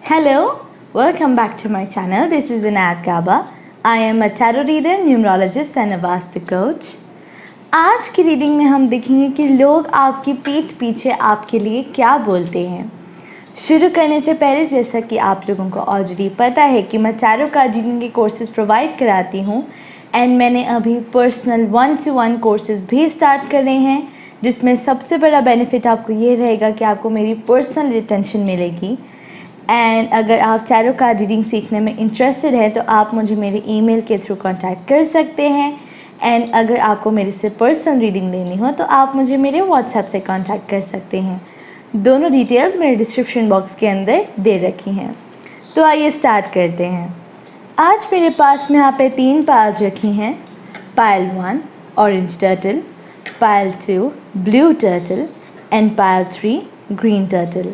Hello, welcome back to my channel. This is Inayat Gaba. I am a tarot reader, numerologist and a Vastu coach. आज की reading में हम देखेंगे कि लोग आपकी पीठ पीछे आपके लिए क्या बोलते हैं। शुरू करने से पहले जैसा कि आप लोगों को ऑलरेडी पता है कि मैं टैरो कार्ड रीडिंग के कोर्सेज प्रोवाइड कराती हूँ एंड मैंने अभी पर्सनल 1-to-1 कोर्सेज भी स्टार्ट कर रहे हैं, जिसमें सबसे बड़ा बेनिफिट आपको ये रहेगा कि आपको मेरी पर्सनल अटेंशन मिलेगी। एंड अगर आप टैरो कार्ड रीडिंग सीखने में इंटरेस्टेड है तो आप मुझे मेरे ईमेल के थ्रू कांटेक्ट कर सकते हैं। एंड अगर आपको मेरे से पर्सनल रीडिंग लेनी हो तो आप मुझे मेरे व्हाट्सएप से कांटेक्ट कर सकते हैं। दोनों डिटेल्स मेरे डिस्क्रिप्शन बॉक्स के अंदर दे रखी हैं। तो आइए स्टार्ट करते हैं। आज मेरे पास में यहाँ पे 3 पाइल्स रखी हैं। Pile 1 orange turtle, pile 2 blue turtle and pile 3 green turtle.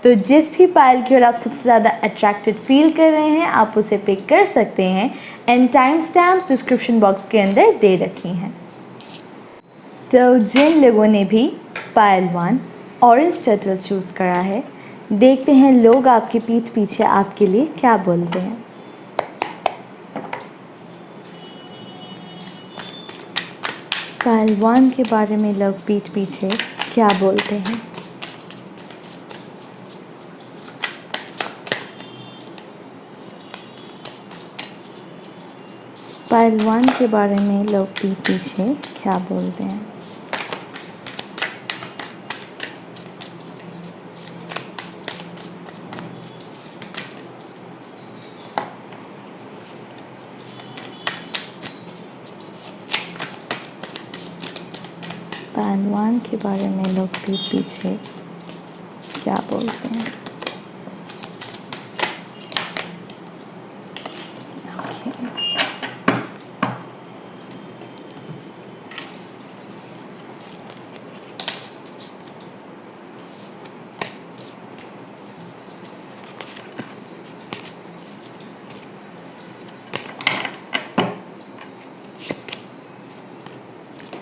तो जिस भी पाइल की ओर आप सबसे ज़्यादा अट्रैक्टेड फील कर रहे हैं आप उसे पिक कर सकते हैं and time stamps description box के अंदर दे रखी हैं। तो जिन लोगों ने भी पाइल 1 ऑरेंज टर्टल चूज़ करा है, देखते हैं लोग आपके पीठ पीछे आपके लिए क्या बोलते हैं। पाइल 1 के बारे में लोग पीठ पीछे क्या बोलते हैं। पाइल 1 के बारे में लोग पीठ पीछे क्या बोलते हैं। पाइल 1 के बारे में लोग पीठ पीछे क्या बोलते हैं।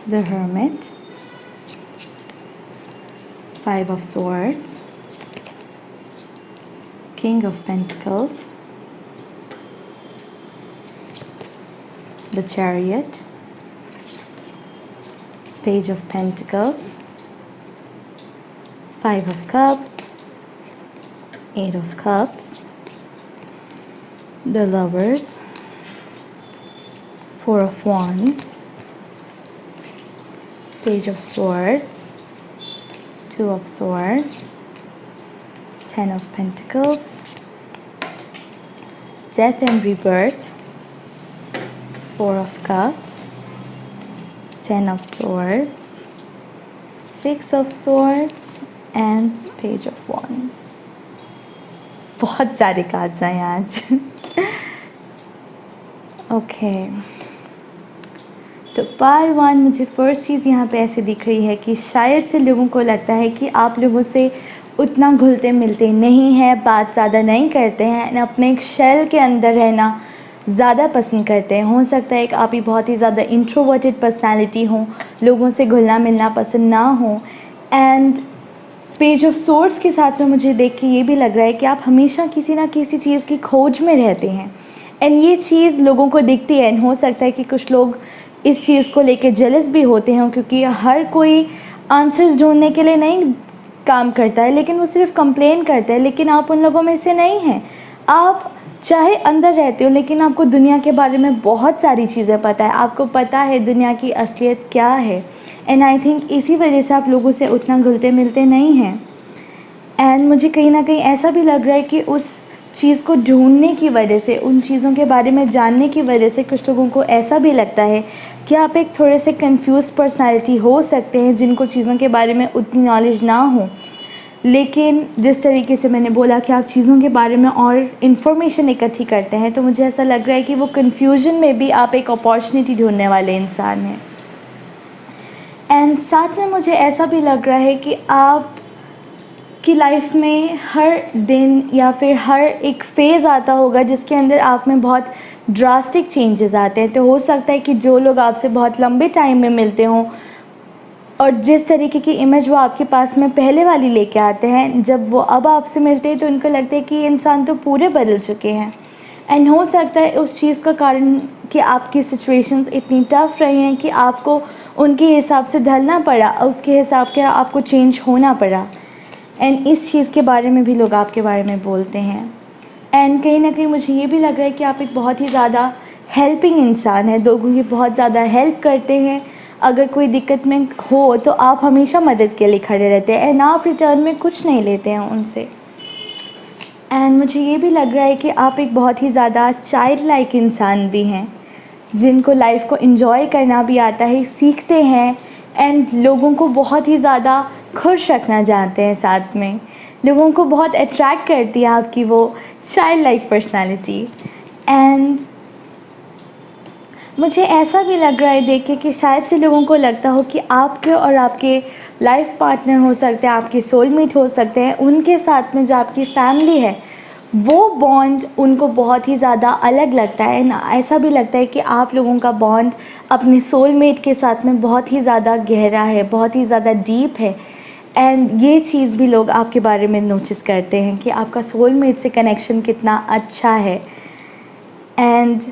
The Hermit, 5 of Swords, King of Pentacles, the Chariot, Page of Pentacles, 5 of Cups, 8 of Cups, the Lovers, 4 of Wands, Page of Swords, 2 of Swords, 10 of Pentacles, Death and Rebirth, 4 of Cups, 10 of Swords, 6 of Swords and Page of Wands। बहुत सारे cards हैं आज। Okay, तो pile 1 मुझे first चीज़ यहाँ पे ऐसे दिख रही है कि शायद से लोगों को लगता है कि आप लोगों से उतना घुलते मिलते नहीं हैं, बात ज़्यादा नहीं करते हैं, अपने एक शेल के अंदर रहना ज़्यादा पसंद करते हैं। हो सकता है कि आप ही बहुत ही ज़्यादा इंट्रोवर्टेड पर्सनालिटी हो, लोगों से घुलना मिलना पसंद ना हो। एंड पेज ऑफ सोर्ड्स के साथ में मुझे देख के ये भी लग रहा है कि आप हमेशा किसी ना किसी चीज़ की खोज में रहते हैं एंड ये चीज़ लोगों को दिखती है। एंड हो सकता है कि कुछ लोग इस चीज़ को लेके जेलस भी होते हैं, क्योंकि हर कोई आंसर्स ढूंढने के लिए नहीं काम करता है, लेकिन वो सिर्फ कंप्लेन करता है। लेकिन आप उन लोगों में से नहीं हैं। आप चाहे अंदर रहते हो लेकिन आपको दुनिया के बारे में बहुत सारी चीज़ें पता है, आपको पता है दुनिया की असलियत क्या है। एंड आई थिंक इसी वजह से आप लोगों से उतना घुलते मिलते नहीं हैं। एंड मुझे कहीं ना कहीं ऐसा भी लग रहा है कि उस चीज़ को ढूंढने की वजह से, उन चीज़ों के बारे में जानने की वजह से कुछ लोगों को ऐसा भी लगता है कि आप एक थोड़े से कंफ्यूज पर्सनालिटी हो सकते हैं, जिनको चीज़ों के बारे में उतनी नॉलेज ना हो। लेकिन जिस तरीके से मैंने बोला कि आप चीज़ों के बारे में और इन्फॉर्मेशन इकट्ठी करते हैं, तो मुझे ऐसा लग रहा है कि वो कन्फ्यूजन में भी आप एक अपॉर्चुनिटी ढूंढने वाले इंसान हैं। एंड साथ में मुझे ऐसा भी लग रहा है कि आप की लाइफ में हर दिन या फिर हर एक फ़ेज़ आता होगा जिसके अंदर आप में बहुत ड्रास्टिक चेंजेस आते हैं। तो हो सकता है कि जो लोग आपसे बहुत लंबे टाइम में मिलते हों और जिस तरीके की इमेज वो आपके पास में पहले वाली लेके आते हैं, जब वो अब आपसे मिलते हैं तो उनको लगता है कि ये इंसान तो पूरे बदल चुके हैं। एंड हो सकता है उस चीज़ का कारण कि आपकी सिचुएशंस इतनी टफ़ रही हैं कि आपको उनके हिसाब से ढलना पड़ा, उसके हिसाब के आपको चेंज होना पड़ा। एंड इस चीज़ के बारे में भी लोग आपके बारे में बोलते हैं। एंड कहीं ना कहीं मुझे ये भी लग रहा है कि आप एक बहुत ही ज़्यादा हेल्पिंग इंसान है, लोगों की बहुत ज़्यादा हेल्प करते हैं। अगर कोई दिक्कत में हो तो आप हमेशा मदद के लिए खड़े रहते हैं एंड आप रिटर्न में कुछ नहीं लेते हैं उनसे। एंड मुझे ये भी लग रहा है कि आप एक बहुत ही ज़्यादा चाइल्ड लाइक इंसान भी हैं, जिनको लाइफ को एंजॉय करना भी आता है, सीखते हैं एंड लोगों को बहुत ही ज़्यादा खुश रखना जानते हैं। साथ में लोगों को बहुत अट्रैक्ट करती है आपकी वो चाइल्ड लाइक पर्सनैलिटी। एंड मुझे ऐसा भी लग रहा है देख के कि शायद से लोगों को लगता हो कि आपके और आपके लाइफ पार्टनर हो सकते हैं, आपके सोलमेट हो सकते हैं, उनके साथ में जो आपकी फैमिली है वो बॉन्ड उनको बहुत ही ज़्यादा अलग लगता है। ना ऐसा भी लगता है कि आप लोगों का बॉन्ड अपने सोलमेट के साथ में बहुत ही ज़्यादा गहरा है, बहुत ही ज़्यादा डीप है। एंड ये चीज़ भी लोग आपके बारे में नोटिस करते हैं कि आपका सोलमेट से कनेक्शन कितना अच्छा है। एंड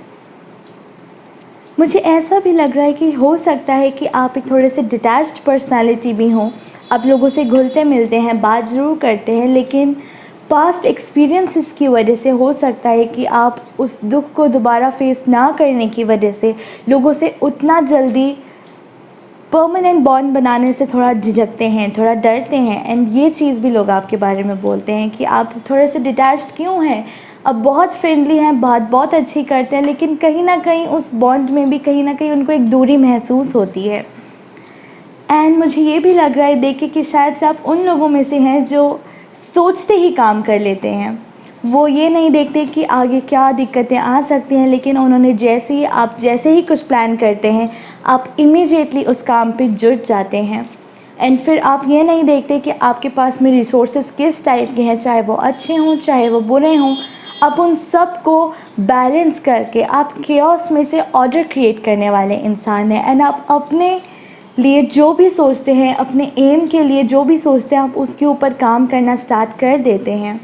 मुझे ऐसा भी लग रहा है कि हो सकता है कि आप एक थोड़े से डिटैच्ड पर्सनालिटी भी हों। आप लोगों से घुलते मिलते हैं, बात ज़रूर करते हैं, लेकिन पास्ट एक्सपीरियंसेस की वजह से हो सकता है कि आप उस दुख को दोबारा फेस ना करने की वजह से लोगों से उतना जल्दी परमानेंट बॉन्ड बनाने से थोड़ा झिझकते हैं, थोड़ा डरते हैं। एंड ये चीज़ भी लोग आपके बारे में बोलते हैं कि आप थोड़े से डिटैच्ड क्यों हैं। अब बहुत फ्रेंडली हैं, बात बहुत अच्छी करते हैं, लेकिन कहीं ना कहीं उस बॉन्ड में भी कहीं ना कहीं उनको एक दूरी महसूस होती है। एंड मुझे ये भी लग रहा है देख के कि शायद से आप उन लोगों में से हैं जो सोचते ही काम कर लेते हैं। वो ये नहीं देखते कि आगे क्या दिक्कतें आ सकती हैं, लेकिन उन्होंने जैसे ही कुछ प्लान करते हैं आप इमीडिएटली उस काम पे जुट जाते हैं। एंड फिर आप ये नहीं देखते कि आपके पास में रिसोर्सेज किस टाइप के हैं, चाहे वो अच्छे हों चाहे वो बुरे हों। आप उन सब को बैलेंस करके आप केओस में से ऑर्डर क्रिएट करने वाले इंसान हैं। एंड आप अपने लिए जो भी सोचते हैं, अपने एम के लिए जो भी सोचते हैं, आप उसके ऊपर काम करना स्टार्ट कर देते हैं।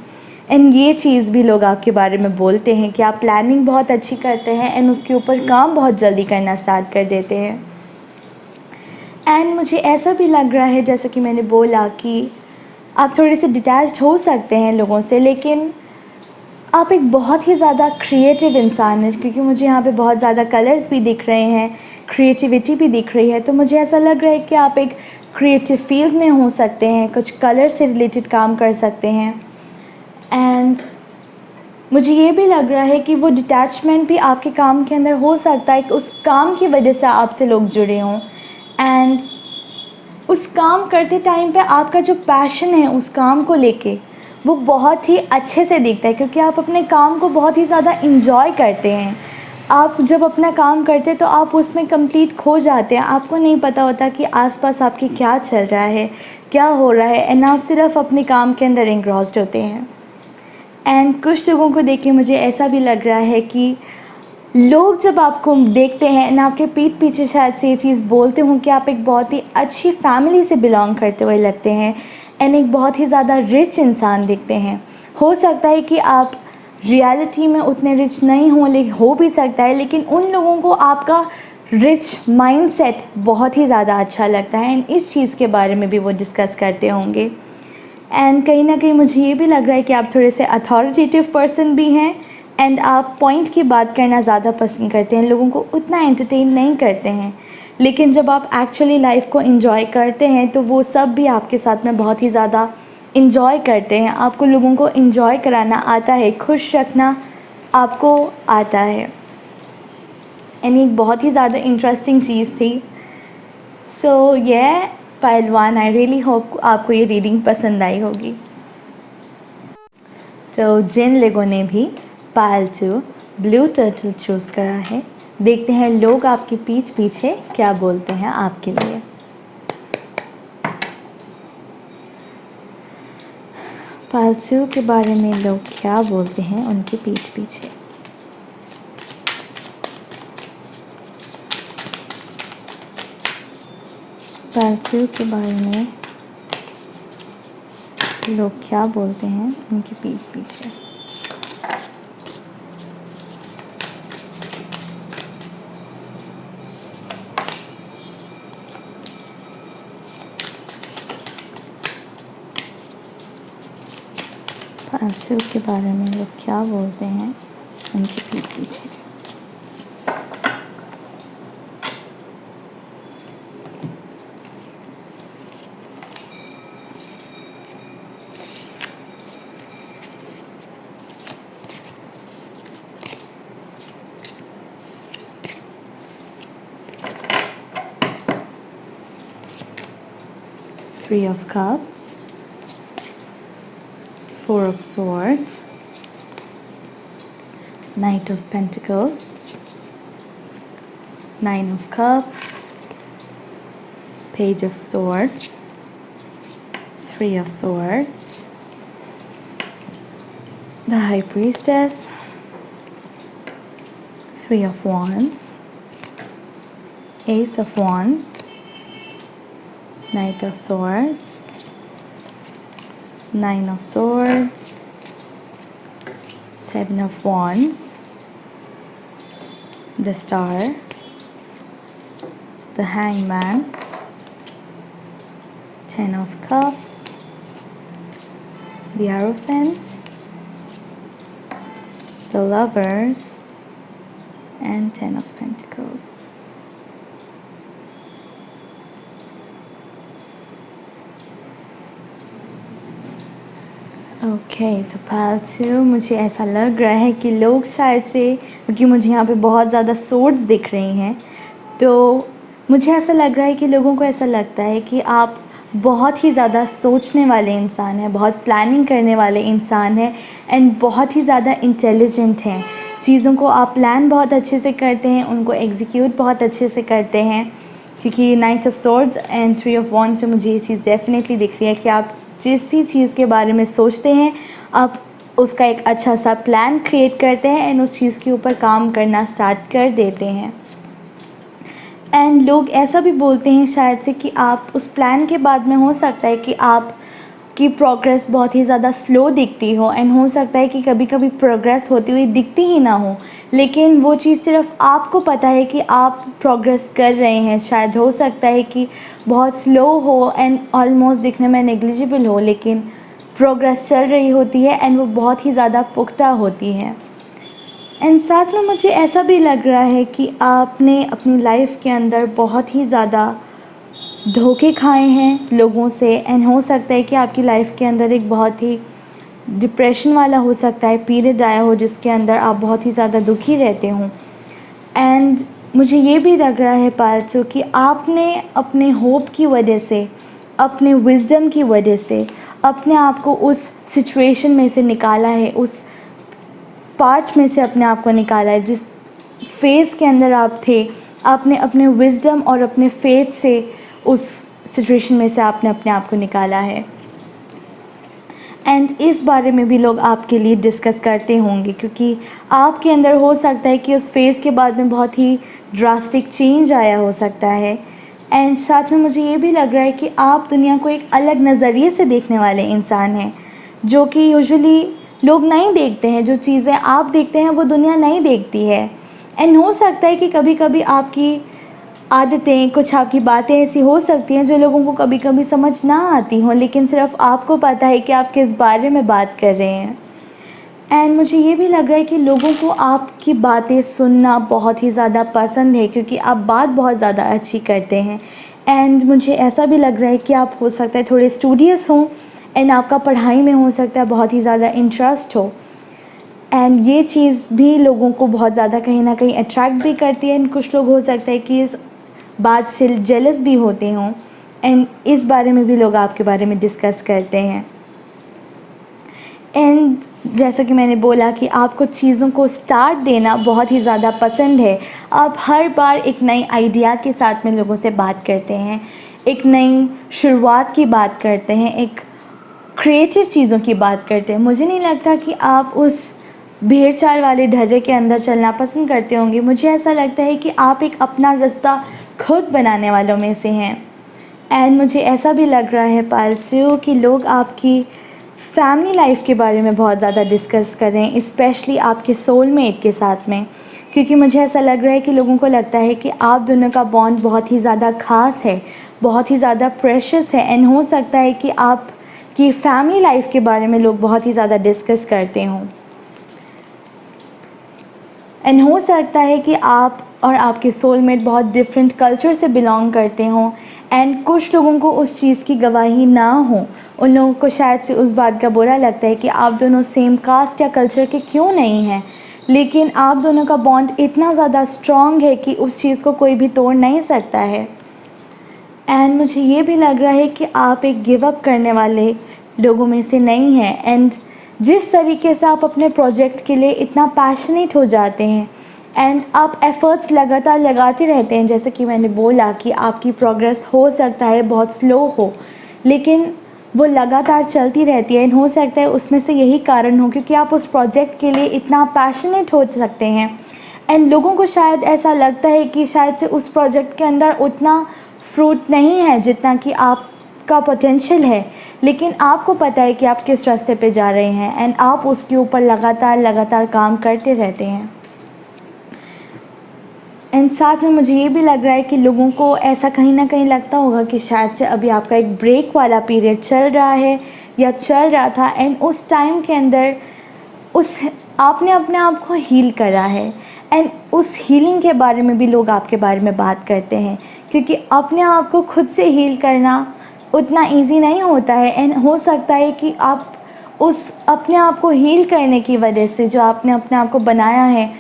एंड ये चीज़ भी लोग आपके बारे में बोलते हैं कि आप प्लानिंग बहुत अच्छी करते हैं एंड उसके ऊपर काम बहुत जल्दी करना स्टार्ट कर देते हैं। एंड मुझे ऐसा भी लग रहा है जैसा कि मैंने बोला कि आप थोड़े से डिटैच्ड हो सकते हैं लोगों से, लेकिन आप एक बहुत ही ज़्यादा क्रिएटिव इंसान हैं, क्योंकि मुझे यहाँ पे बहुत ज़्यादा कलर्स भी दिख रहे हैं, क्रिएटिविटी भी दिख रही है। तो मुझे ऐसा लग रहा है कि आप एक क्रिएटिव फील्ड में हो सकते हैं, कुछ कलर से रिलेटेड काम कर सकते हैं। एंड मुझे ये भी लग रहा है कि वो डिटैचमेंट भी आपके काम के अंदर हो सकता है कि उस काम की वजह से आपसे लोग जुड़े हों। एंड उस काम करते टाइम पे आपका जो पैशन है उस काम को लेके वो बहुत ही अच्छे से दिखता है, क्योंकि आप अपने काम को बहुत ही ज़्यादा इंजॉय करते हैं। आप जब अपना काम करते हैं तो आप उसमें कंप्लीट खो जाते हैं, आपको नहीं पता होता कि आसपास आपके क्या चल रहा है, क्या हो रहा है। एंड आप सिर्फ अपने काम के अंदर एंग्रॉस्ड होते हैं। एंड कुछ लोगों को देख के मुझे ऐसा भी लग रहा है कि लोग जब आपको देखते हैं ना, आपके पीठ पीछे शायद से ये चीज़ बोलते हों कि आप एक बहुत ही अच्छी फैमिली से बिलोंग करते हुए लगते हैं एंड एक बहुत ही ज़्यादा रिच इंसान दिखते हैं। हो सकता है कि आप रियलिटी में उतने रिच नहीं हों, लेकिन हो भी सकता है, लेकिन उन लोगों को आपका रिच माइंडसेट बहुत ही ज़्यादा अच्छा लगता है एंड इस चीज़ के बारे में भी वो डिस्कस करते होंगे। एंड कहीं ना कहीं मुझे ये भी लग रहा है कि आप थोड़े से अथॉरिटेटिव पर्सन भी हैं एंड आप पॉइंट की बात करना ज़्यादा पसंद करते हैं, लोगों को उतना एंटरटेन नहीं करते हैं। लेकिन जब आप एक्चुअली लाइफ को एंजॉय करते हैं तो वो सब भी आपके साथ में बहुत ही ज़्यादा एंजॉय करते हैं। आपको लोगों को एंजॉय कराना आता है, खुश रखना आपको आता है। एंड एक बहुत ही ज़्यादा इंटरेस्टिंग चीज़ थी। सो ये पहलवान, आई रियली होप आपको ये रीडिंग पसंद आई होगी। तो जिन लोगों ने भी पायल 2 ब्लू टर्टल चूज़ करा है, देखते हैं लोग आपके पीछे क्या बोलते हैं आपके लिए। पायल 2 के बारे में लोग क्या बोलते हैं उनके पीछे। पालतू के बारे में लोग क्या बोलते हैं उनके पीठ पीछे। पालतू के बारे में लोग क्या बोलते हैं उनके पीठ पीछे। Three of Cups, Four of Swords, Knight of Pentacles, Nine of Cups, Page of Swords, Three of Swords, the High Priestess, Three of Wands, Ace of Wands, Knight of Swords, Nine of Swords, Seven of Wands, the Star, the Hangman, Ten of Cups, the Hierophant, the Lovers, and Ten of Pentacles. Okay तो पालतू, मुझे ऐसा लग रहा है कि लोग शायद से, क्योंकि मुझे यहाँ पे बहुत ज़्यादा सोर्ड्स दिख रही हैं, तो मुझे ऐसा लग रहा है कि लोगों को ऐसा लगता है कि आप बहुत ही ज़्यादा सोचने वाले इंसान हैं, बहुत प्लानिंग करने वाले इंसान हैं एंड बहुत ही ज़्यादा इंटेलिजेंट हैं। चीज़ों को आप प्लान बहुत अच्छे से करते हैं, उनको एग्जीक्यूट बहुत अच्छे से करते हैं, क्योंकि night of swords and three of wands से मुझे ये चीज़ डेफिनेटली दिख रही है कि आप जिस भी चीज़ के बारे में सोचते हैं आप उसका एक अच्छा सा प्लान क्रिएट करते हैं एंड उस चीज़ के ऊपर काम करना स्टार्ट कर देते हैं। एंड लोग ऐसा भी बोलते हैं शायद से कि आप उस प्लान के बाद में हो सकता है कि आप की प्रोग्रेस बहुत ही ज़्यादा स्लो दिखती हो एंड हो सकता है कि कभी कभी प्रोग्रेस होती हुई दिखती ही ना हो, लेकिन वो चीज़ सिर्फ आपको पता है कि आप प्रोग्रेस कर रहे हैं। शायद हो सकता है कि बहुत स्लो हो एंड ऑलमोस्ट दिखने में नेग्लिजिबल हो, लेकिन प्रोग्रेस चल रही होती है एंड वो बहुत ही ज़्यादा पुख्ता होती है। एंड साथ में मुझे ऐसा भी लग रहा है कि आपने अपनी लाइफ के अंदर बहुत ही ज़्यादा धोखे खाए हैं लोगों से एंड हो सकता है कि आपकी लाइफ के अंदर एक बहुत ही डिप्रेशन वाला हो सकता है पीरियड आया हो जिसके अंदर आप बहुत ही ज़्यादा दुखी रहते हों। एंड मुझे ये भी लग रहा है पालतू कि आपने अपने होप की वजह से, अपने विज़डम की वजह से अपने आप को उस सिचुएशन में से निकाला है, उस पार्ट में से अपने आप को निकाला है जिस फेज़ के अंदर आप थे। आपने अपने विज़डम और अपने फेथ से उस सिचुएशन में से आपने अपने आप को निकाला है। एंड इस बारे में भी लोग आपके लिए डिस्कस करते होंगे, क्योंकि आपके अंदर हो सकता है कि उस फेज़ के बाद में बहुत ही ड्रास्टिक चेंज आया हो सकता है। एंड साथ में मुझे ये भी लग रहा है कि आप दुनिया को एक अलग नज़रिए से देखने वाले इंसान हैं, जो कि यूजुअली लोग नहीं देखते हैं। जो चीज़ें आप देखते हैं वो दुनिया नहीं देखती है। एंड हो सकता है कि कभी कभी आपकी आदतें, कुछ आपकी बातें ऐसी हो सकती हैं जो लोगों को कभी कभी समझ ना आती हों, लेकिन सिर्फ आपको पता है कि आप किस बारे में बात कर रहे हैं। एंड मुझे ये भी लग रहा है कि लोगों को आपकी बातें सुनना बहुत ही ज़्यादा पसंद है, क्योंकि आप बात बहुत ज़्यादा अच्छी करते हैं। एंड मुझे ऐसा भी लग रहा है कि आप हो सकता है थोड़े स्टूडियस हों एंड आपका पढ़ाई में हो सकता है बहुत ही ज़्यादा इंटरेस्ट हो। एंड ये चीज़ भी लोगों को बहुत ज़्यादा कहीं ना कहीं अट्रैक्ट भी करती है। एंड कुछ लोग हो सकता है कि इस बात से जेलस भी होते हों एंड इस बारे में भी लोग आपके बारे में डिस्कस करते हैं। एंड जैसा कि मैंने बोला कि आपको चीज़ों को स्टार्ट देना बहुत ही ज़्यादा पसंद है। आप हर बार एक नई आइडिया के साथ में लोगों से बात करते हैं, एक नई शुरुआत की बात करते हैं, एक क्रिएटिव चीज़ों की बात करते हैं। मुझे नहीं लगता कि आप उस भेड़ चाल वाले ढर्रे के अंदर चलना पसंद करते होंगे। मुझे ऐसा लगता है कि आप एक अपना रास्ता खुद बनाने वालों में से हैं। एंड मुझे ऐसा भी लग रहा है पालतू कि लोग आपकी फैमिली लाइफ के बारे में बहुत ज़्यादा डिस्कस कर रहे हैं, स्पेशली आपके सोलमेट के साथ में, क्योंकि मुझे ऐसा लग रहा है कि लोगों को लगता है कि आप दोनों का बॉन्ड बहुत ही ज़्यादा ख़ास है, बहुत ही ज़्यादा प्रेशियस है। एंड हो सकता है कि आपकी फैमिली लाइफ के बारे में लोग बहुत ही ज़्यादा डिस्कस करते हों। एंड हो सकता है कि आप और आपके सोलमेट बहुत डिफरेंट कल्चर से बिलोंग करते हों, एंड कुछ लोगों को उस चीज़ की गवाही ना हो। उन लोगों को शायद से उस बात का बुरा लगता है कि आप दोनों सेम कास्ट या कल्चर के क्यों नहीं हैं, लेकिन आप दोनों का बॉन्ड इतना ज़्यादा स्ट्रॉन्ग है कि उस चीज़ को कोई भी तोड़ नहीं सकता है। एंड मुझे ये भी लग रहा है कि आप एक गिव अप करने वाले लोगों में से नहीं हैं। एंड जिस तरीके से आप अपने प्रोजेक्ट के लिए इतना पैशनेट हो जाते हैं एंड आप एफ़र्ट्स लगातार लगाते रहते हैं, जैसे कि मैंने बोला कि आपकी प्रोग्रेस हो सकता है बहुत स्लो हो, लेकिन वो लगातार चलती रहती है। एंड हो सकता है उसमें से यही कारण हो क्योंकि आप उस प्रोजेक्ट के लिए इतना पैशनेट हो सकते हैं। एंड लोगों को शायद ऐसा लगता है कि शायद से उस प्रोजेक्ट के अंदर उतना फ्रूट नहीं है जितना कि आपका पोटेंशियल है, लेकिन आपको पता है कि आप किस रास्ते पे जा रहे हैं एंड आप उसके ऊपर लगातार काम करते रहते हैं। एंड साथ में मुझे ये भी लग रहा है कि लोगों को ऐसा कहीं ना कहीं लगता होगा कि शायद से अभी आपका एक ब्रेक वाला पीरियड चल रहा है या चल रहा था, एंड उस टाइम के अंदर आपने अपने आप को हील करा है। एंड उस हीलिंग के बारे में भी लोग आपके बारे में बात करते हैं, क्योंकि अपने आप को खुद से हील करना उतना इजी नहीं होता है। एंड हो सकता है कि आप उस अपने आप को हील करने की वजह से जो आपने अपने आप को बनाया है,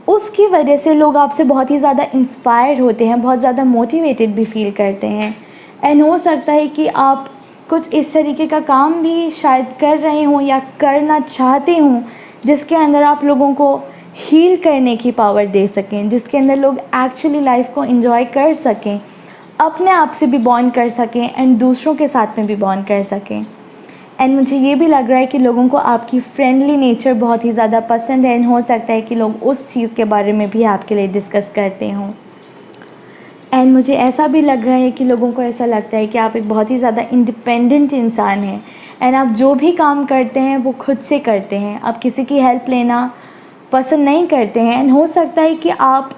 उसकी वजह से लोग आपसे बहुत ही ज़्यादा इंस्पायर होते हैं, बहुत ज़्यादा मोटिवेटेड भी फील करते हैं। एंड हो सकता है कि आप कुछ इस तरीके का काम भी शायद कर रहे हों या करना चाहते हों जिसके अंदर आप लोगों को हील करने की पावर दे सकें, जिसके अंदर लोग एक्चुअली लाइफ को एंजॉय कर सकें, अपने आप से भी बॉन्ड कर सकें एंड दूसरों के साथ में भी बॉन्ड कर सकें। एंड मुझे ये भी लग रहा है कि लोगों को आपकी फ्रेंडली नेचर बहुत ही ज़्यादा पसंद है। एंड हो सकता है कि लोग उस चीज़ के बारे में भी आपके लिए डिस्कस करते हों। एंड मुझे ऐसा भी लग रहा है कि लोगों को ऐसा लगता है कि आप एक बहुत ही ज़्यादा इंडिपेंडेंट इंसान हैं एंड आप जो भी काम करते हैं वो खुद से करते हैं, आप किसी की हेल्प लेना पसंद नहीं करते हैं। एंड हो सकता है कि आप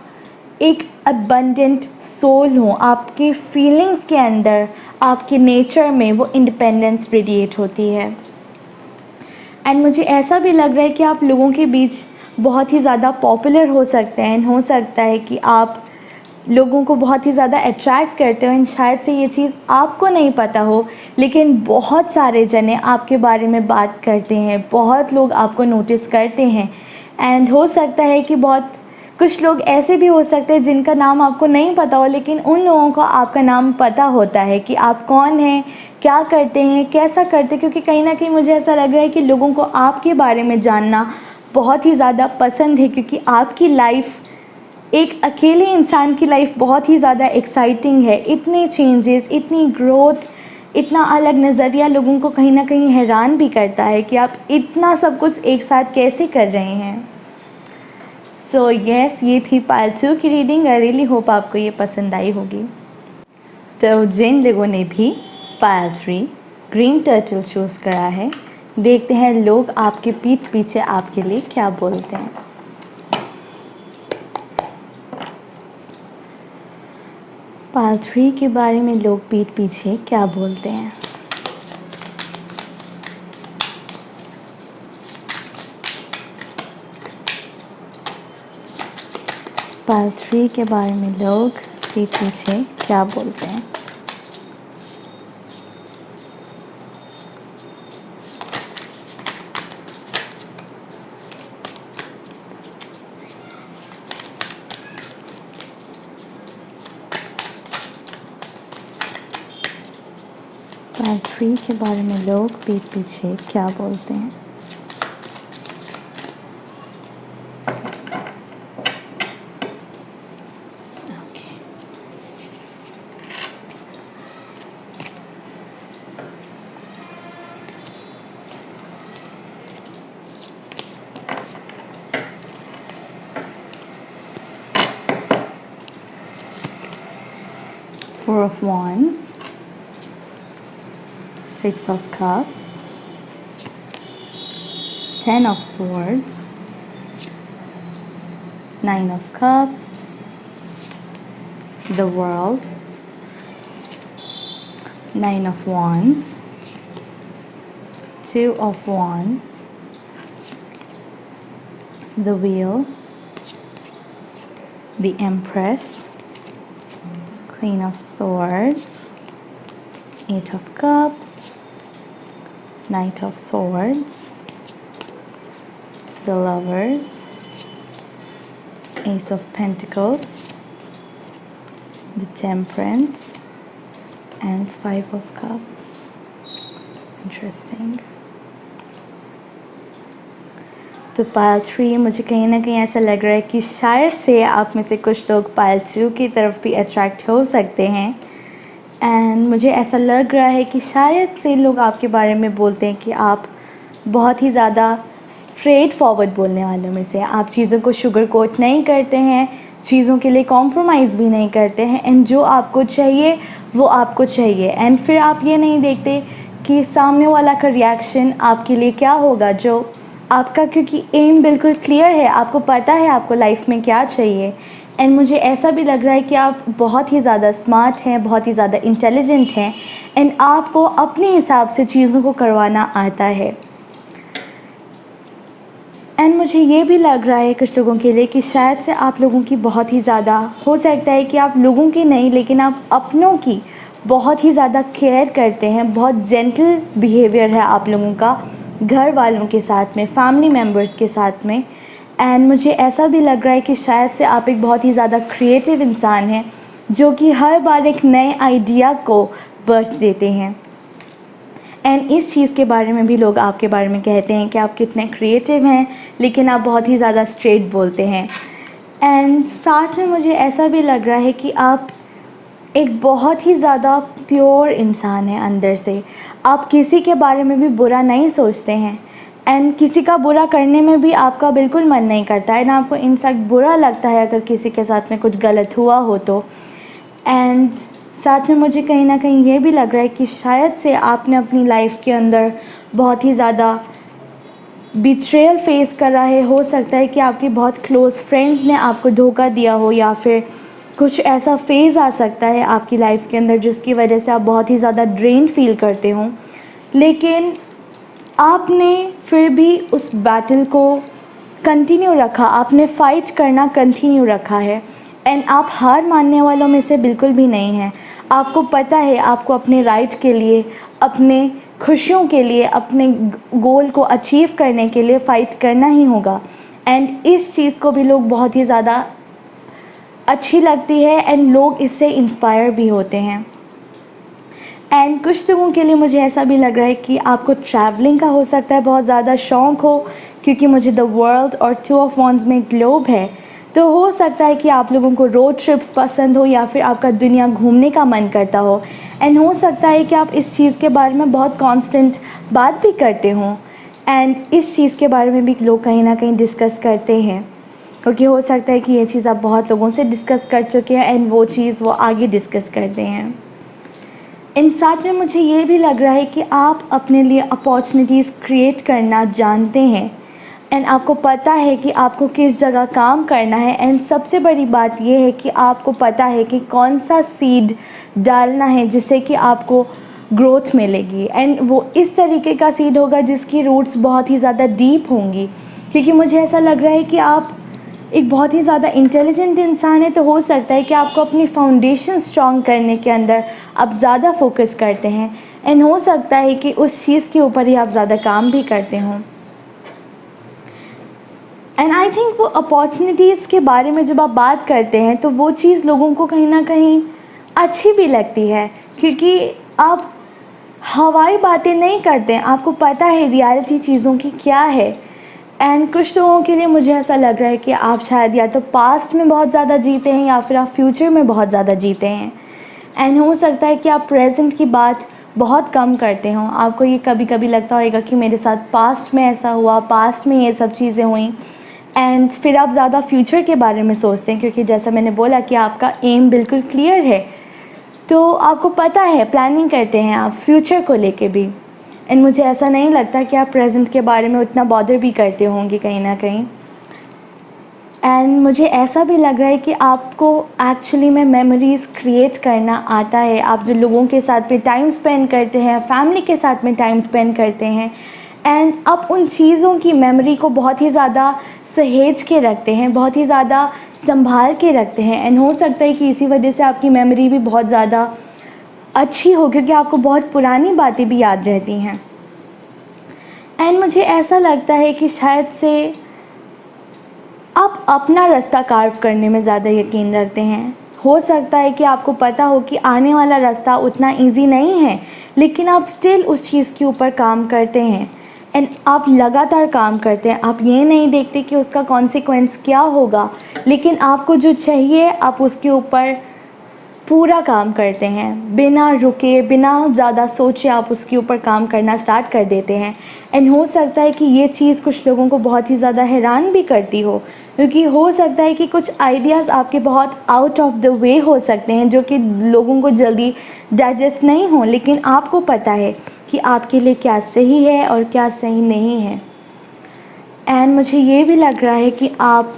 एक अबंडेंट सोल हो, आपके फीलिंग्स के अंदर, आपके नेचर में वो इंडिपेंडेंस रेडिएट होती है। एंड मुझे ऐसा भी लग रहा है कि आप लोगों के बीच बहुत ही ज़्यादा पॉपुलर हो सकते हैं। एंड हो सकता है कि आप लोगों को बहुत ही ज़्यादा अट्रैक्ट करते हो एंड शायद से ये चीज़ आपको नहीं पता हो, लेकिन बहुत सारे जने आपके बारे में बात करते हैं, बहुत लोग आपको नोटिस करते हैं। एंड हो सकता है कि बहुत कुछ लोग ऐसे भी हो सकते हैं जिनका नाम आपको नहीं पता हो, लेकिन उन लोगों को आपका नाम पता होता है कि आप कौन हैं, क्या करते हैं, कैसा करते हैं, क्योंकि कहीं ना कहीं मुझे ऐसा लग रहा है कि लोगों को आपके बारे में जानना बहुत ही ज़्यादा पसंद है, क्योंकि आपकी लाइफ, एक अकेले इंसान की लाइफ बहुत ही ज़्यादा एक्साइटिंग है। इतने चेंजेस, इतनी ग्रोथ, इतना अलग नज़रिया लोगों को कहीं ना कहीं हैरान भी करता है कि आप इतना सब कुछ एक साथ कैसे कर रहे हैं। सो येस, ये थी पार्ट 2 की रीडिंग। आई रियली होप आपको ये पसंद आई होगी। तो जिन लोगों ने भी पार्ट 3 ग्रीन टर्टल चूज़ करा है, देखते हैं लोग आपके पीठ पीछे आपके लिए क्या बोलते हैं। पार्ट 3 के बारे में लोग पीठ पीछे क्या बोलते हैं। पार्ट 3 के बारे में लोग पीठ पीछे क्या बोलते हैं। पार्ट 3 के बारे में लोग पीठ पीछे क्या बोलते हैं। Four of Wands, 6 of Cups, 10 of Swords, 9 of Cups, the World, 9 of Wands, 2 of Wands, the Wheel, the Empress, Queen of Swords, 8 of Cups, Knight of Swords, the Lovers, Ace of Pentacles, the Temperance, and 5 of Cups. Interesting. तो पायल 3 मुझे कहीं ना कहीं ऐसा लग रहा है कि शायद से आप में से कुछ लोग पायल 2 की तरफ भी अट्रैक्ट हो सकते हैं। एंड मुझे ऐसा लग रहा है कि शायद से लोग आपके बारे में बोलते हैं कि आप बहुत ही ज़्यादा स्ट्रेट फॉरवर्ड बोलने वालों में से। आप चीज़ों को शुगर कोट नहीं करते हैं, चीज़ों के लिए कॉम्प्रोमाइज़ भी नहीं करते हैं, एंड जो आपको चाहिए वो आपको चाहिए। एंड फिर आप ये नहीं देखते कि सामने वाला का रिएक्शन आपके लिए क्या होगा, जो आपका, क्योंकि एम बिल्कुल क्लियर है, आपको पता है आपको लाइफ में क्या चाहिए। एंड मुझे ऐसा भी लग रहा है कि आप बहुत ही ज़्यादा स्मार्ट हैं, बहुत ही ज़्यादा इंटेलिजेंट हैं, एंड आपको अपने हिसाब से चीज़ों को करवाना आता है। एंड मुझे ये भी लग रहा है कुछ लोगों के लिए कि शायद से आप लोगों की बहुत ही ज़्यादा, हो सकता है कि आप लोगों की नहीं लेकिन आप अपनों की बहुत ही ज़्यादा केयर करते हैं। बहुत जेंटल बिहेवियर है आप लोगों का घर वालों के साथ में, फैमिली मेम्बर्स के साथ में। एंड मुझे ऐसा भी लग रहा है कि शायद से आप एक बहुत ही ज़्यादा क्रिएटिव इंसान हैं जो कि हर बार एक नए आइडिया को बर्थ देते हैं। एंड इस चीज़ के बारे में भी लोग आपके बारे में कहते हैं कि आप कितने क्रिएटिव हैं, लेकिन आप बहुत ही ज़्यादा स्ट्रेट बोलते हैं। एंड साथ में मुझे ऐसा भी लग रहा है कि आप एक बहुत ही ज़्यादा प्योर इंसान हैं अंदर से। आप किसी के बारे में भी बुरा नहीं सोचते हैं, एंड किसी का बुरा करने में भी आपका बिल्कुल मन नहीं करता है ना, आपको इनफैक्ट बुरा लगता है अगर किसी के साथ में कुछ गलत हुआ हो तो। एंड साथ में मुझे कहीं ना कहीं ये भी लग रहा है कि शायद से आपने अपनी लाइफ के अंदर बहुत ही ज़्यादा बिट्रेयल फेस कर रहा है। हो सकता है कि आपके बहुत क्लोज़ फ्रेंड्स ने आपको धोखा दिया हो, या फिर कुछ ऐसा फेज़ आ सकता है आपकी लाइफ के अंदर जिसकी वजह से आप बहुत ही ज़्यादा ड्रेन फील करते हो, लेकिन आपने फिर भी उस बैटल को कंटिन्यू रखा, आपने फ़ाइट करना कंटिन्यू रखा है। एंड आप हार मानने वालों में से बिल्कुल भी नहीं हैं। आपको पता है आपको अपने राइट के लिए, अपने खुशियों के लिए, अपने गोल को अचीव करने के लिए फ़ाइट करना ही होगा। एंड इस चीज़ को भी लोग बहुत ही ज़्यादा अच्छी लगती है, एंड लोग इससे इंस्पायर भी होते हैं। एंड कुछ लोगों के लिए मुझे ऐसा भी लग रहा है कि आपको ट्रैवलिंग का हो सकता है बहुत ज़्यादा शौक़ हो, क्योंकि मुझे द वर्ल्ड और 2 ऑफ वॉन्ड्स में ग्लोब है। तो हो सकता है कि आप लोगों को रोड ट्रिप्स पसंद हो, या फिर आपका दुनिया घूमने का मन करता हो। एंड हो सकता है कि आप इस चीज़ के बारे में बहुत कांस्टेंट बात भी करते हों, एंड इस चीज़ के बारे में भी लोग कहीं ना कहीं डिस्कस करते हैं, क्योंकि हो सकता है कि ये चीज़ आप बहुत लोगों से डिस्कस कर चुके हैं, एंड वो चीज़ वो आगे डिस्कस करते हैं। इन साथ में मुझे ये भी लग रहा है कि आप अपने लिए अपॉर्चुनिटीज़ क्रिएट करना जानते हैं, एंड आपको पता है कि आपको किस जगह काम करना है। एंड सबसे बड़ी बात ये है कि आपको पता है कि कौन सा सीड डालना है जिससे कि आपको ग्रोथ मिलेगी, एंड वो इस तरीके का सीड होगा जिसकी रूट्स बहुत ही ज़्यादा डीप होंगी। क्योंकि मुझे ऐसा लग रहा है कि आप एक बहुत ही ज़्यादा इंटेलिजेंट इंसान है, तो हो सकता है कि आपको अपनी फाउंडेशन स्ट्रॉन्ग करने के अंदर आप ज़्यादा फोकस करते हैं, एंड हो सकता है कि उस चीज़ के ऊपर ही आप ज़्यादा काम भी करते हों। एंड आई थिंक वो अपॉर्चुनिटीज़ के बारे में जब आप बात करते हैं तो वो चीज़ लोगों को कहीं ना कहीं अच्छी भी लगती है, क्योंकि आप हवाई बातें नहीं करते हैं, आपको पता है रियलिटी चीज़ों की क्या है। एंड कुछ लोगों के लिए मुझे ऐसा लग रहा है कि आप शायद या तो पास्ट में बहुत ज़्यादा जीते हैं, या फिर आप फ्यूचर में बहुत ज़्यादा जीते हैं। एंड हो सकता है कि आप प्रेजेंट की बात बहुत कम करते हों। आपको ये कभी कभी लगता होगा कि मेरे साथ पास्ट में ऐसा हुआ, पास्ट में ये सब चीज़ें हुई, एंड फिर आप ज़्यादा फ्यूचर के बारे में सोचते हैं, क्योंकि जैसा मैंने बोला कि आपका एम बिल्कुल क्लियर है। तो आपको पता है, प्लानिंग करते हैं आप फ्यूचर को लेके भी। एंड मुझे ऐसा नहीं लगता कि आप प्रेजेंट के बारे में उतना बॉदर भी करते होंगे कहीं ना कहीं। एंड मुझे ऐसा भी लग रहा है कि आपको एक्चुअली में मेमोरीज़ क्रिएट करना आता है। आप जो लोगों के साथ में टाइम स्पेंड करते हैं, फैमिली के साथ में टाइम स्पेंड करते हैं, एंड आप उन चीज़ों की मेमोरी को बहुत ही ज़्यादा सहेज के रखते हैं, बहुत ही ज़्यादा संभाल के रखते हैं। एंड हो सकता है कि इसी वजह से आपकी मेमोरी भी बहुत ज़्यादा अच्छी हो, क्योंकि आपको बहुत पुरानी बातें भी याद रहती हैं। एंड मुझे ऐसा लगता है कि शायद से आप अपना रास्ता कार्व करने में ज़्यादा यकीन रखते हैं। हो सकता है कि आपको पता हो कि आने वाला रास्ता उतना इजी नहीं है, लेकिन आप स्टिल उस चीज़ के ऊपर काम करते हैं। एंड आप लगातार काम करते हैं। आप ये नहीं देखते कि उसका कॉन्सिक्वेंस क्या होगा, लेकिन आपको जो चाहिए आप उसके ऊपर पूरा काम करते हैं, बिना रुके, बिना ज़्यादा सोचे आप उसके ऊपर काम करना स्टार्ट कर देते हैं। एंड हो सकता है कि ये चीज़ कुछ लोगों को बहुत ही ज़्यादा हैरान भी करती हो, क्योंकि हो सकता है कि कुछ आइडियाज़ आपके बहुत आउट ऑफ द वे हो सकते हैं, जो कि लोगों को जल्दी डाइजेस्ट नहीं हो, लेकिन आपको पता है कि आपके लिए क्या सही है और क्या सही नहीं है। एंड मुझे ये भी लग रहा है कि आप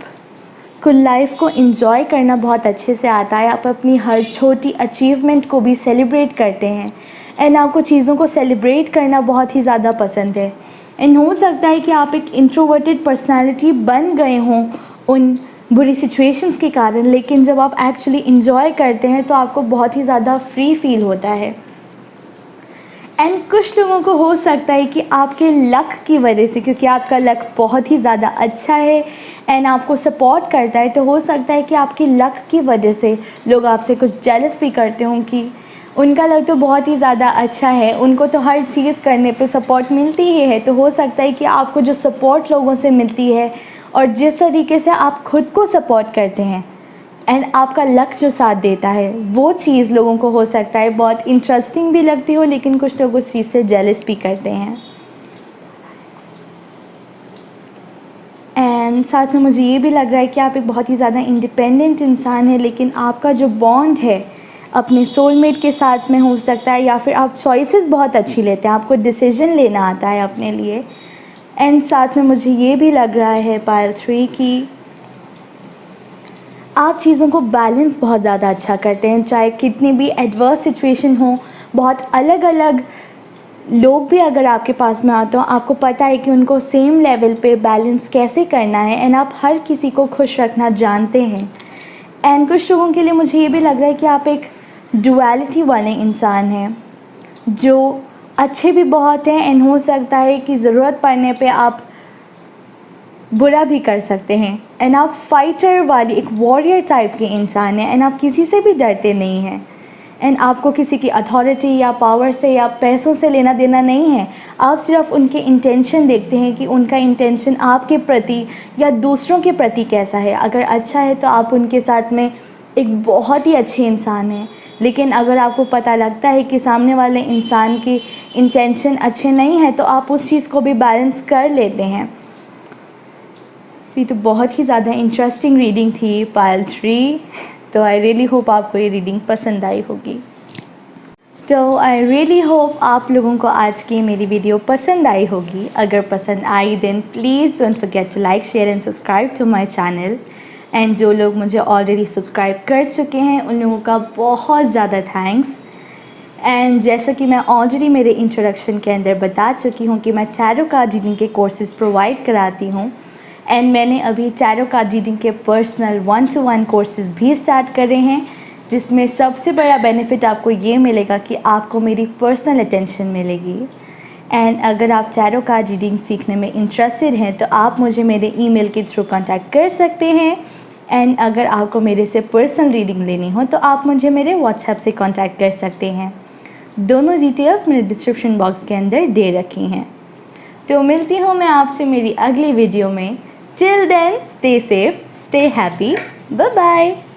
को लाइफ को एंजॉय करना बहुत अच्छे से आता है। आप अपनी हर छोटी अचीवमेंट को भी सेलिब्रेट करते हैं, एंड आपको चीज़ों को सेलिब्रेट करना बहुत ही ज़्यादा पसंद है। एंड हो सकता है कि आप एक इंट्रोवर्टेड पर्सनालिटी बन गए हों उन बुरी सिचुएशंस के कारण, लेकिन जब आप एक्चुअली एंजॉय करते हैं तो आपको बहुत ही ज़्यादा फ्री फील होता है। एंड कुछ लोगों को हो सकता है कि आपके लक की वजह से, क्योंकि आपका लक बहुत ही ज़्यादा अच्छा है एंड आपको सपोर्ट करता है, तो हो सकता है कि आपकी लक की वजह से लोग आपसे कुछ जेलस भी करते हों कि उनका लक तो बहुत ही ज़्यादा अच्छा है, उनको तो हर चीज़ करने पे सपोर्ट मिलती ही है। तो हो सकता है कि आपको जो सपोर्ट लोगों से मिलती है और जिस तरीके से आप खुद को सपोर्ट करते हैं एंड आपका लक जो साथ देता है, वो चीज़ लोगों को हो सकता है बहुत इंटरेस्टिंग भी लगती हो, लेकिन कुछ लोग उस चीज़ से जेलस भी करते हैं। एंड साथ में मुझे ये भी लग रहा है कि आप एक बहुत ही ज़्यादा इंडिपेंडेंट इंसान है, लेकिन आपका जो बॉन्ड है अपने सोलमेट के साथ में हो सकता है, या फिर आप चॉइसेस बहुत अच्छी लेते हैं, आपको डिसीजन लेना आता है अपने लिए। एंड साथ में मुझे ये भी लग रहा है पायल 3 कि आप चीज़ों को बैलेंस बहुत ज़्यादा अच्छा करते हैं, चाहे कितनी भी एडवर्स सिचुएशन हो। बहुत अलग अलग लोग भी अगर आपके पास में आते हो, आपको पता है कि उनको सेम लेवल पे बैलेंस कैसे करना है, एंड आप हर किसी को खुश रखना जानते हैं। एंड कुछ लोगों के लिए मुझे ये भी लग रहा है कि आप एक डुअलिटी वाले इंसान हैं, जो अच्छे भी बहुत हैं, एंड हो सकता है कि ज़रूरत पड़ने पे आप बुरा भी कर सकते हैं। एंड आप फाइटर वाली एक वॉरियर टाइप के इंसान हैं, एंड आप किसी से भी डरते नहीं हैं। एंड आपको किसी की अथॉरिटी या पावर से या पैसों से लेना देना नहीं है। आप सिर्फ उनके इंटेंशन देखते हैं कि उनका इंटेंशन आपके प्रति या दूसरों के प्रति कैसा है। अगर अच्छा है तो आप उनके साथ में एक बहुत ही अच्छे इंसान हैं, लेकिन अगर आपको पता लगता है कि सामने वाले इंसान की इंटेंशन अच्छे नहीं है, तो आप उस चीज़ को भी बैलेंस कर लेते हैं। ये तो बहुत ही ज़्यादा इंटरेस्टिंग रीडिंग थी पायल 3। तो आई रियली होप आपको ये रीडिंग पसंद आई होगी। तो आई रियली होप आप लोगों को आज की मेरी वीडियो पसंद आई होगी। अगर पसंद आई then please don't forget to like, share and subscribe to my channel. And जो लोग मुझे ऑलरेडी सब्सक्राइब कर चुके हैं उन लोगों का बहुत ज़्यादा थैंक्स। एंड जैसा कि मैं ऑलरेडी मेरे इंट्रोडक्शन के अंदर बता चुकी हूँ कि मैं टैरो कार्ड रीडिंग के कोर्सेज़ प्रोवाइड कराती हूँ, एंड मैंने अभी टैरो कार्ड रीडिंग के पर्सनल 1-to-1 कोर्सेज़ भी स्टार्ट करे हैं, जिसमें सबसे बड़ा बेनिफिट आपको ये मिलेगा कि आपको मेरी पर्सनल अटेंशन मिलेगी। एंड अगर आप टैरो कार्ड रीडिंग सीखने में इंटरेस्टेड हैं तो आप मुझे मेरे ईमेल के थ्रू कांटेक्ट कर सकते हैं। एंड अगर आपको मेरे से पर्सनल रीडिंग लेनी हो तो आप मुझे मेरे व्हाट्सएप से कांटेक्ट कर सकते हैं। दोनों डिटेल्स मेरे डिस्क्रिप्शन बॉक्स के अंदर दे रखी हैं। तो मिलती हूँ मैं आपसे मेरी अगली वीडियो में। Till then, stay safe, stay happy. Bye-bye.